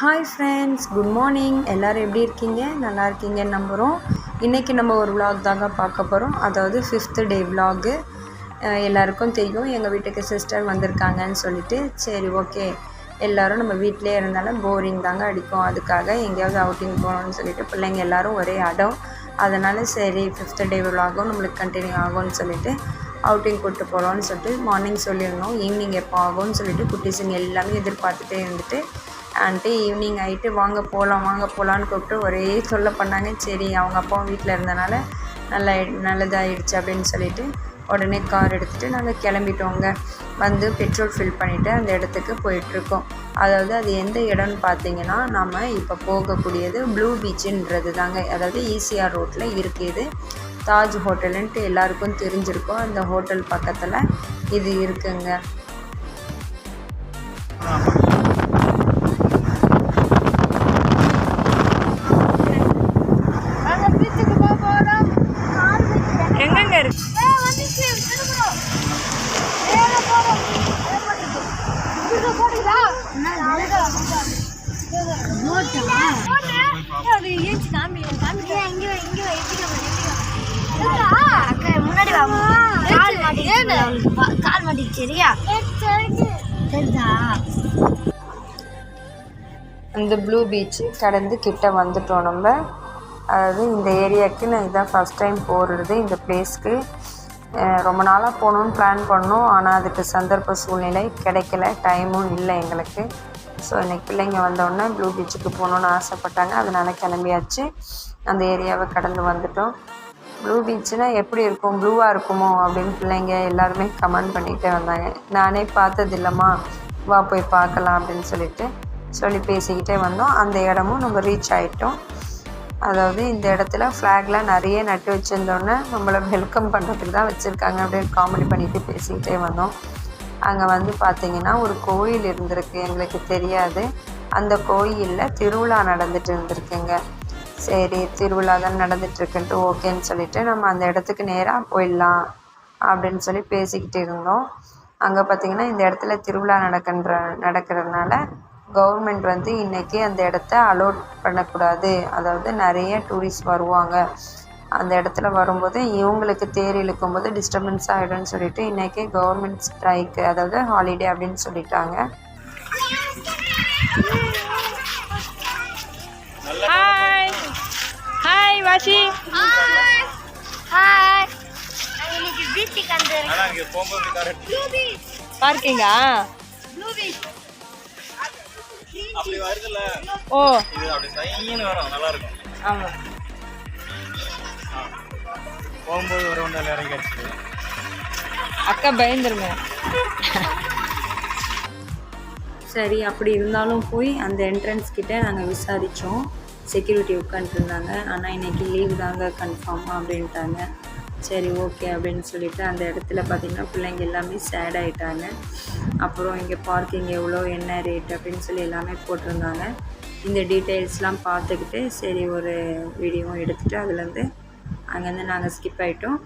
Hi friends, good morning. எல்லோரும் எப்படி இருக்கீங்க? நல்லா இருக்கீங்கன்னு நம்புகிறோம். இன்றைக்கி நம்ம ஒரு விலாக் தாங்க பார்க்க போகிறோம். அதாவது 5th டே விலாகு. எல்லாருக்கும் தெரியும் எங்கள் வீட்டுக்கு சிஸ்டர் வந்திருக்காங்கன்னு சொல்லிட்டு. சரி, ஓகே, எல்லோரும் நம்ம வீட்டிலே இருந்தாலும் போரிங் தாங்க அடிக்கும். அதுக்காக எங்கேயாவது அவுட்டிங் போகணுன்னு சொல்லிட்டு பிள்ளைங்க எல்லோரும் ஒரே அடம். அதனால் சரி 5th டே விலாகும் நம்மளுக்கு கண்டினியூ ஆகும்னு சொல்லிட்டு அவுட்டிங் கூப்பிட்டு போகிறோன்னு சொல்லிட்டு மார்னிங் சொல்லியிருந்தோம். ஈவினிங் எப்போ ஆகும்னு சொல்லிட்டு குட்டீஸுங்க எல்லாமே எதிர்பார்த்துட்டே இருந்துட்டு ஆண்டி ஈவினிங் ஆகிட்டு வாங்க போகலான்னு கூப்பிட்டு ஒரே சொல்ல பண்ணாங்க. சரி, அவங்க அப்பாவும் வீட்டில் இருந்தனால நல்லதாகிடுச்சு அப்படின்னு சொல்லிட்டு உடனே கார் எடுத்துகிட்டு நாங்கள் கிளம்பிட்டோங்க. வந்து பெட்ரோல் ஃபில் பண்ணிவிட்டு அந்த இடத்துக்கு போயிட்டுருக்கோம். அதாவது அது எந்த இடம்னு பார்த்தீங்கன்னா, நம்ம இப்போ போகக்கூடியது ப்ளூ பீச்சுன்றது தாங்க. அதாவது ஈசிஆர் ரோட்டில் இருக்குது. தாஜ் ஹோட்டலுன்ட்டு எல்லாருக்கும் தெரிஞ்சிருக்கும். அந்த ஹோட்டல் பக்கத்தில் இது இருக்குங்க. எங்கெங்க இருக்கு? அந்த ப்ளூ பீச் கடந்து கிட்ட வந்துட்டோம் நம்ம. அதாவது இந்த ஏரியாவுக்கு நான் இதான் ஃபஸ்ட் டைம் போகிறது. இந்த பிளேஸ்க்கு ரொம்ப நாளாக போகணுன்னு பிளான் பண்ணோம். ஆனால் அதுக்கு சந்தர்ப்ப சூழ்நிலை கிடைக்கல, டைமும் இல்லை எங்களுக்கு. ஸோ இன்றைக்கி பிள்ளைங்க வந்தோடனே ப்ளூ பீச்சுக்கு போகணுன்னு ஆசைப்பட்டாங்க. அதனால் கிளம்பியாச்சு. அந்த ஏரியாவை கடந்து வந்துட்டோம். ப்ளூ பீச்சுனால் எப்படி இருக்கும், ப்ளூவாக இருக்குமோ அப்படின்னு பிள்ளைங்க எல்லாருமே கமெண்ட் பண்ணிகிட்டே வந்தாங்க. நானே பார்த்தது இல்லைம்மா, வா போய் பார்க்கலாம் அப்படின்னு சொல்லி பேசிக்கிட்டே வந்தோம். அந்த இடமும் நம்ம ரீச் ஆகிட்டோம். அதாவது இந்த இடத்துல ஃப்ளாக்லாம் நிறைய நட்டு வச்சுருந்தோன்னே நம்மளை வெல்கம் பண்ணுறதுக்கு தான் வச்சுருக்காங்க அப்படின்னு காமெடி பண்ணிவிட்டு பேசிக்கிட்டே வந்தோம். அங்கே வந்து பார்த்திங்கன்னா ஒரு கோயில் இருந்திருக்கு, எங்களுக்கு தெரியாது. அந்த கோயிலில் திருவிழா நடந்துட்டு இருந்திருக்குங்க. சரி, திருவிழா தான் நடந்துகிட்ருக்குன்ட்டு ஓகேன்னு சொல்லிவிட்டு நம்ம அந்த இடத்துக்கு நேராக போயிடலாம் அப்படின்னு சொல்லி பேசிக்கிட்டு இருந்தோம். அங்கே பார்த்திங்கன்னா இந்த இடத்துல திருவிழா நடக்கிறதுனால கவர்மெண்ட் வந்து இன்றைக்கி அந்த இடத்த அலோட் பண்ணக்கூடாது. அதாவது நிறைய டூரிஸ்ட் வருவாங்க. அந்த இடத்துல வரும்போது இவங்களுக்கு தேர் இழுக்கும்போது டிஸ்டர்பன்ஸ் ஆகிடும்னு சொல்லிட்டு இன்றைக்கி கவர்மெண்ட் ஸ்ட்ரைக்கு, அதாவது ஹாலிடே அப்படின்னு சொல்லிட்டாங்க. ஹாய் வாஷி. பார்க்கிங்கா? அப்படி வருதுல. ஓ, இது அப்படி சைன்னு வரும், நல்லா இருக்கும். ஆமா, போகும்போது ஒரு ஒன்றால் இறங்கி அடிச்சுது. அக்கா பயந்துருங்க. சரி, அப்படி இருந்தாலும் போய் அந்த என்ட்ரன்ஸ் கிட்டே நாங்கள் விசாரித்தோம். செக்யூரிட்டி உட்காந்துருந்தாங்க. ஆனால் இன்றைக்கி லீவ் தாங்க கன்ஃபார்மாக அப்படின்ட்டாங்க. சரி, ஓகே அப்படின்னு சொல்லிவிட்டு அந்த இடத்துல பார்த்திங்கன்னா பிள்ளைங்க எல்லாமே சேட் ஆகிட்டாங்க. அப்புறம் இங்கே பார்க்கிங் எவ்வளோ, என்ன ரேட் அப்படின்னு சொல்லி எல்லாமே போட்டிருந்தாங்க. இந்த டீட்டெயில்ஸ்லாம் பார்த்துக்கிட்டு சரி ஒரு வீடியோவும் எடுத்துகிட்டு அதுலேருந்து அங்கேருந்து நாங்கள் ஸ்கிப் ஆகிட்டோம்.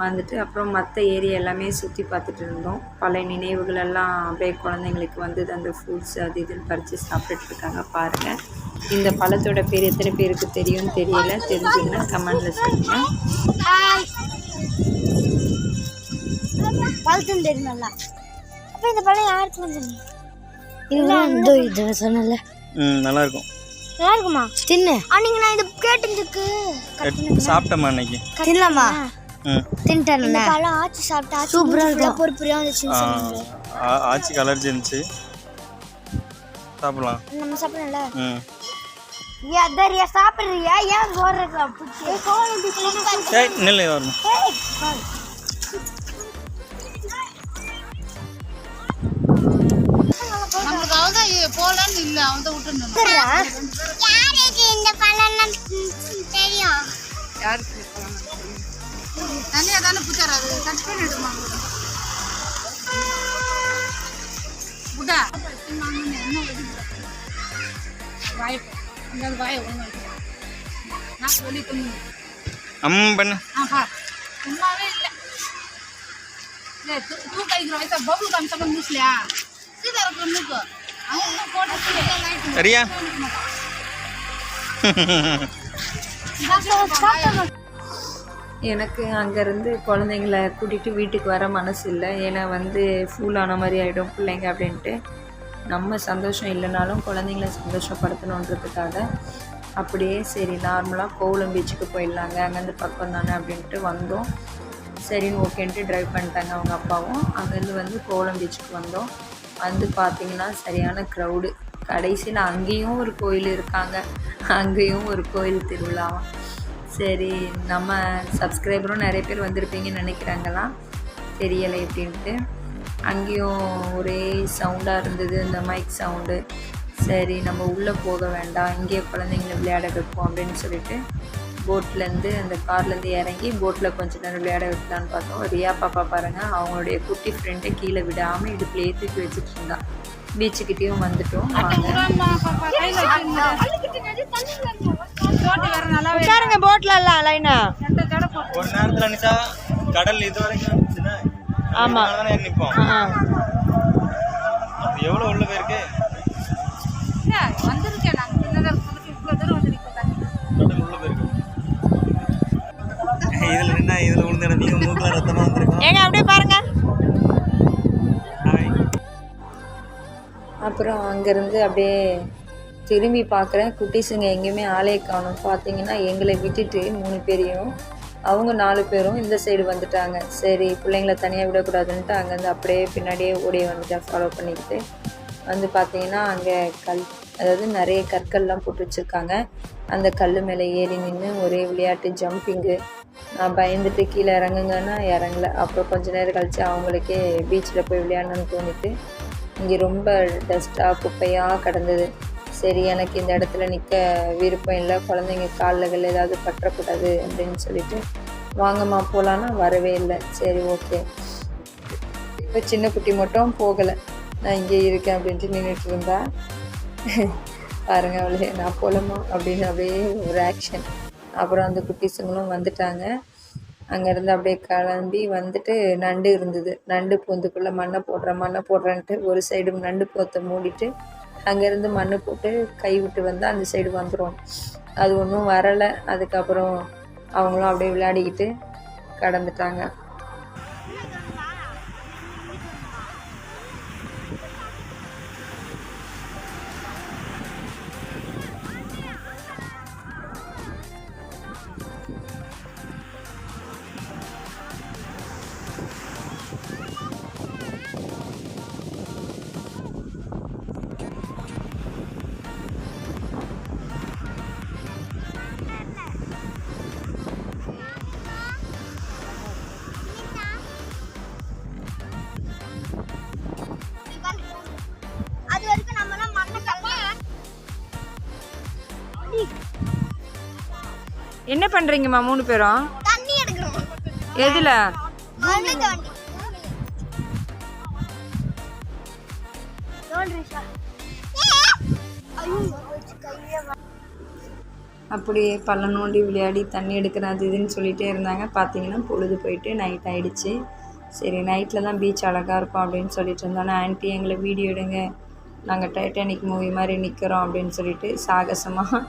வந்துட்டு அப்புறம் மற்ற ஏரியா எல்லாமே சுற்றி பார்த்துட்டு இருந்தோம். பழைய நினைவுகளெல்லாம் அப்படியே குழந்தைங்களுக்கு வந்தது. அந்த ஃப்ரூட்ஸ் அது இதுன்னு பறித்து சாப்பிட்டுட்ருக்காங்க. பாருங்கள், இந்த பழத்தோட பேர் எத்தனை பேருக்கு தெரியும்னு தெரியல. தெரிஞ்சுங்கன்னா கமெண்டில் சொல்லுங்கள். பழத்தும் தெரியும் நல்லா. அப்போ இந்த பழம் யாருக்கு சொன்னீங்க? இது சொன்னல. நல்லா இருக்கும். நல்லா இருக்குமா? தின்னு. நீங்கள் நான் இது கேட்டதுக்கு சாப்பிட்டேம்மா இன்னைக்கு. தின்னலாமா? தின்ட்டேன். இந்த பழம் ஆச்சி சாப்பிட்டா சூப்பராக இருக்கும். பொறுப்புரியாக வந்துச்சுன்னு சொன்னீங்க. ஆச்சிக்கு அலர்ஜி இருந்துச்சு. சாப்பிடலாம். நம்ம சாப்பிடல. சாப்பிட்றியா? ஏன் போடுறா? நெல் வரணும். போலன்னு இல்ல, அவன் தான் விட்டு இந்த பழம் தெரியும். யாருக்கு தனியா தானே புச்சாரு, அது கட் பண்ணி எடுத்துமாங்க. புட்டா வாய்ப்பு அந்த வாய ஒன்று நான் சொல்லி பண்ணு. சும்மாவே இல்லை. தூ கைக்கிற வயசா பபுள் காமிச்சா மூசலையா சீதா இருக்கிற மூக்கு அவங்க போட்டு சரியா? எனக்கு அங்கேருந்து குழந்தைங்கள கூட்டிகிட்டு வீட்டுக்கு வர மனசு இல்லை. ஏன்னா வந்து ஃபுல்லான மாதிரி ஆகிடும் பிள்ளைங்க அப்படின்ட்டு. நம்ம சந்தோஷம் இல்லைனாலும் குழந்தைங்கள சந்தோஷப்படுத்தணுன்றதுக்காக அப்படியே சரி நார்மலாக கோவளம் பீச்சுக்கு போயிடலாங்க, அங்கேருந்து பக்கம் தானே அப்படின்ட்டு வந்தோம். சரின்னு ஓகேன்ட்டு ட்ரைவ் பண்ணிட்டாங்க அவங்க அப்பாவும். அங்கேருந்து வந்து கோவளம் பீச்சுக்கு வந்தோம். வந்து பார்த்திங்கன்னா சரியான க்ரௌடு. கடைசியில் அங்கேயும் ஒரு கோயில் இருக்காங்க, அங்கேயும் ஒரு கோயில் திருவிழாவும். சரி நம்ம சப்ஸ்கிரைபரும் நிறைய பேர் வந்திருப்பீங்கன்னு நினைக்கிறாங்களாம், தெரியலை அப்படின்ட்டு. அங்கேயும் ஒரே சவுண்டாக இருந்தது, இந்த மைக் சவுண்டு. சரி நம்ம உள்ளே போக வேண்டாம், இங்கேயே குழந்தைங்கள விளையாட வைப்போம் அப்படின்னு சொல்லிட்டு போட்லேருந்து அந்த கார்லேருந்து இறங்கி போட்டில் கொஞ்சம் நேரம் விளையாட வைக்கலான்னு பார்த்தோம். ரியா பாப்பா பாருங்கள், அவங்களுடைய குட்டி ஃப்ரெண்டை கீழே விடாமல் இடுப்புலையே தூக்கி வச்சுட்டு இருந்தான். பீச்சுக்கிட்டேயும் வந்துட்டோம். உட்காருங்க போட்ல எல்லாம் லைனா. ஒரு நேரத்தில் நிச்சா கடல் இது வரைக்கும் இருந்துச்சுன்னா ஆமாம் நிற்போம். அது எவ்வளோ உள்ள போயிருக்கு. வந்திருக்கேன் நாங்கள் சின்னதாக இவ்வளோ தூரம் வந்து நிற்கிறோம். கடல் உள்ள போயிருக்கு. இதில் நின்னா இதில் விழுந்து நீங்கள் மூக்கில் ரத்தமாக வந்துருக்கோம். ஏங்க அப்படியே பாருங்க. அப்புறம் அங்கேருந்து அப்படியே திரும்பி பார்க்குறேன், குட்டீஸுங்க எங்கேயுமே ஆளே காணும். பார்த்தீங்கன்னா எங்களை விட்டுட்டு 3 பேரையும் அவங்க 4 பேரும் இந்த சைடு வந்துட்டாங்க. சரி பிள்ளைங்கள தனியாக விடக்கூடாதுன்ட்டு அங்கேருந்து அப்படியே பின்னாடியே ஓடி வந்துட்டேன் ஃபாலோ பண்ணிக்கிட்டு. வந்து பார்த்தீங்கன்னா அங்கே அதாவது நிறைய கற்கள்லாம் போட்டு வச்சுருக்காங்க. அந்த கல் மேலே ஏறி நின்று ஒரே விளையாட்டு ஜம்பிங்கு. நான் பயந்துட்டு கீழே இறங்குங்கன்னா இறங்கலை. அப்புறம் கொஞ்சம் நேரம் கழித்து அவங்களுக்கே பீச்சில் போய் விளையாடணுன்னு தோணிட்டு இங்கே ரொம்ப டஸ்ட்டாக குப்பையாக கிடந்தது. சரி எனக்கு இந்த இடத்துல நிற்க விருப்பம் இல்லை, குழந்தைங்க காலில் ஏதாவது பற்றக்கூடாது அப்படின்னு சொல்லிட்டு வாங்கம்மா போகலான்னா வரவே இல்லை. சரி ஓகே, இப்போ சின்ன குட்டி மட்டும் போகலை, நான் இங்கே இருக்கேன் அப்படின்ட்டு நின்றுட்டு இருந்தா. பாருங்கள் அவளே நான் போகலாமா அப்படின்னு அப்படியே ஒரு ஆக்ஷன். அப்புறம் அந்த குட்டீஸுங்களும் வந்துட்டாங்க. அங்கேருந்து அப்படியே கிளம்பி வந்துட்டு நண்டு இருந்தது. நண்டு பொந்துக்குள்ளே மண்ணை போடுறேன்ட்டு ஒரு சைடு நண்டு போத்தை மூடிட்டு அங்கேருந்து மண் போட்டு கை விட்டு வந்தால் அந்த சைடு வந்துடும். அது ஒன்றும் வரலை. அதுக்கப்புறம் அவங்களும் அப்படியே விளையாடிக்கிட்டு கடந்துட்டாங்க. அது வரைக்கும் நம்ம மண்ணை கல்ல. என்ன பண்ணுறீங்கம்மா 3 பேரும்? தண்ணி எடுக்கணும். எதில்? மண்ணு தோண்டி. அப்படியே பள்ளம் நோண்டி விளையாடி தண்ணி எடுக்கிறேன் அது இதுன்னு சொல்லிகிட்டே இருந்தாங்க. பார்த்தீங்கன்னா பொழுது போயிட்டு நைட் ஆகிடுச்சு. சரி நைட்டில் தான் பீச் அழகாக இருக்கும் அப்படின்னு சொல்லிட்டு இருந்தோன்னா ஆன்ட்டி எங்களை வீடியோ எடுங்க, நாங்கள் டைட்டானிக் மூவி மாதிரி நிற்கிறோம் அப்படின்னு சொல்லிட்டு சாகசமாக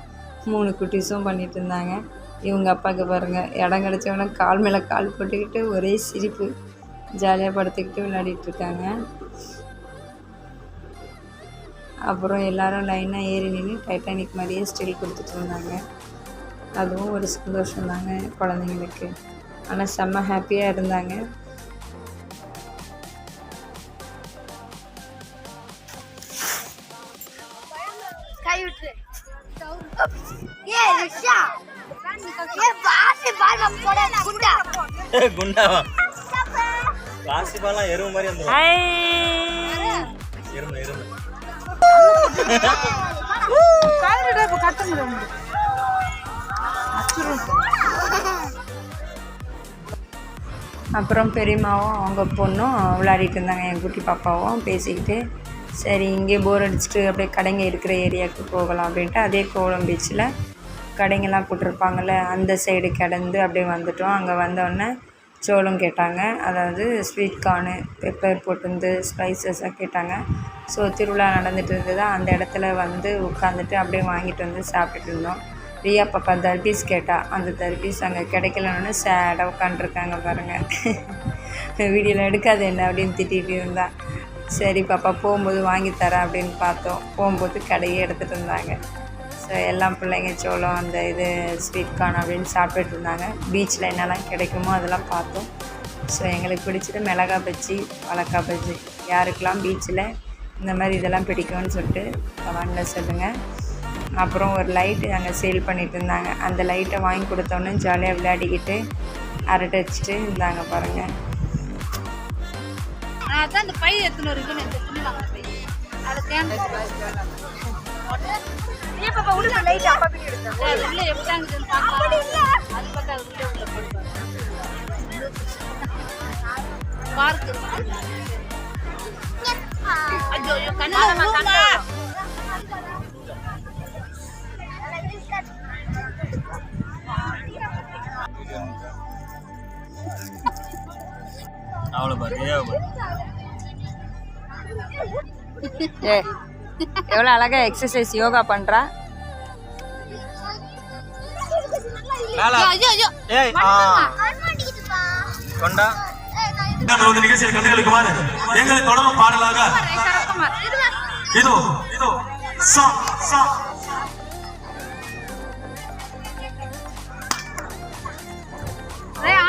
3 குட்டீஸும் பண்ணிகிட்டு இருந்தாங்க. இவங்க அப்பாவுக்கு பாருங்கள், இடம் கிடச்சவொன்னே கால் மேலே கால் போட்டுக்கிட்டு ஒரே சிரிப்பு, ஜாலியாக படுத்துக்கிட்டு விளையாடிட்டுருக்காங்க. அப்புறம் எல்லோரும் லைனாக ஏறி நின்று டைட்டானிக் மாதிரியே ஸ்டில் கொடுத்துட்டு இருந்தாங்க. அதுவும் ஒரு சந்தோஷம் தாங்க குழந்தைங்களுக்கு. ஆனால் செம்ம ஹாப்பியாக இருந்தாங்க. கை விட்டு. ஏ ரிஷா. ஏ பாசி பால் போட குண்டா. குண்டாவா? பாசி பாலாம் எருவு மாதிரி வந்துரும். எருமை. அப்புறம் பெரியம்மாவும் அவங்க பொண்ணும் விளையாடிட்டு இருந்தாங்க, என் குட்டி பாப்பாவும் பேசிக்கிட்டு. சரி இங்கே போர் அடிச்சுட்டு அப்படியே கடைங்க இருக்கிற ஏரியாவுக்கு போகலாம் அப்படின்ட்டு அதே கோவளம் பீச்சில் கடைங்கெல்லாம் போட்டிருப்பாங்கள்ல அந்த சைடு கிடந்து அப்படியே வந்துட்டோம். அங்கே வந்தோடனே சோளம் கேட்டாங்க, அதாவது ஸ்வீட் கார்னு பெப்பர் போட்டு ஸ்பைசஸாக கேட்டாங்க. ஸோ திருவிழா நடந்துகிட்டு இருந்ததா அந்த இடத்துல வந்து உட்காந்துட்டு அப்படியே வாங்கிட்டு வந்து சாப்பிட்டுட்டு இருந்தோம். ரியா பாப்பா தர்பீஸ் கேட்டால் அந்த தர்பீஸ் அங்கே கிடைக்கலன்னு சேடாக உட்காண்ட்ருக்காங்க பாருங்கள். வீடியோவில் எடுக்காது என்ன அப்படின்னு திட்டிகிட்டு இருந்தா. சரி பாப்பா போகும்போது வாங்கி தரேன் அப்படின்னு பார்த்தோம். போகும்போது கடையே எடுத்துகிட்டு இருந்தாங்க. ஸோ எல்லாம் பிள்ளைங்க சோளம் அந்த இது ஸ்வீட் கார்ன் அப்படின்னு சாப்பிட்டுட்டு இருந்தாங்க. பீச்சில் என்னெல்லாம் கிடைக்குமோ அதெல்லாம் பார்த்தோம். ஸோ எங்களுக்கு பிடிச்சது மிளகாய் பஜ்ஜி, வாழைக்காய் பஜ்ஜி. யாருக்கெல்லாம் பீச்சில் இந்த மாதிரி இதெல்லாம் பிடிக்கும்னு சொல்லிட்டு கமெண்டில் சொல்லுங்கள். அப்புறம் ஒரு லைட்டு அங்கே சேல் பண்ணிகிட்டு இருந்தாங்க. அந்த லைட்டை வாங்கி கொடுத்தோன்னே ஜாலியாக விளையாடிக்கிட்டு அரட்டை வச்சுட்டு இருந்தாங்க பாருங்கள். அதான் இந்த பை எடுத்துன்னு வருவீங்க, இந்த துணி வாங்க பை அதை தேன் பாப்பா உள்ள லைட் அப்பா பிடி எடுத்தா உள்ள எப்படாங்குதுன்னு பார்க்கலாம். அது பக்கம் அது உள்ள போடுவாங்க பார்க்கு. ஐயோ கண்ணால மாட்டாங்க. அவ்வளோ பாரு. ஏ எவ்வளோ அழகாக எக்ஸசைஸ் யோகா பண்ணுறா. ஏய் கொண்டா நிகழ்ச்சியில் கண்டுகளுக்குமாறு எங்களை தொடரும் பாடலாக இதோ இதோ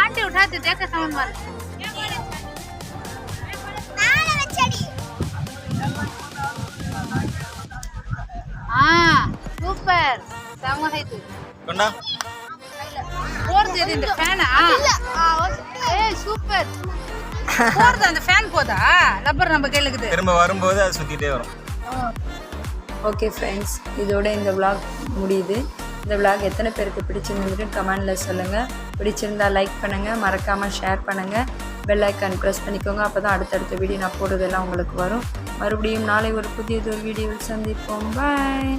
आंटी उठाते देखे सामान मार हाँ सूपर sama itu கொண்டா போறது இந்த ஃபேனா சூப்பர் போறது அந்த ஃபேன் போதா ரப்பர் நம்ம கையிலுக்குது திரும்ப வரும்போது அது சுத்திட்டே வரும். ஓகே ஃப்ரெண்ட்ஸ், இதோட இந்த விளாக் முடியுது. இந்த விளாக் எத்தனை பேருக்கு பிடிச்சிருந்துட்டு கமெண்டில் சொல்லுங்கள். பிடிச்சிருந்தா லைக் பண்ணுங்கள், மறக்காமல் ஷேர் பண்ணுங்கள், பெல் ஐக்கான் ப்ரெஸ் பண்ணிக்கோங்க. அப்போ தான் அடுத்தடுத்த வீடியோ நான் போடுறதெல்லாம் உங்களுக்கு வரும். மறுபடியும் நாளை ஒரு புதியதொரு வீடியோவில் சந்திப்போம். பாய்.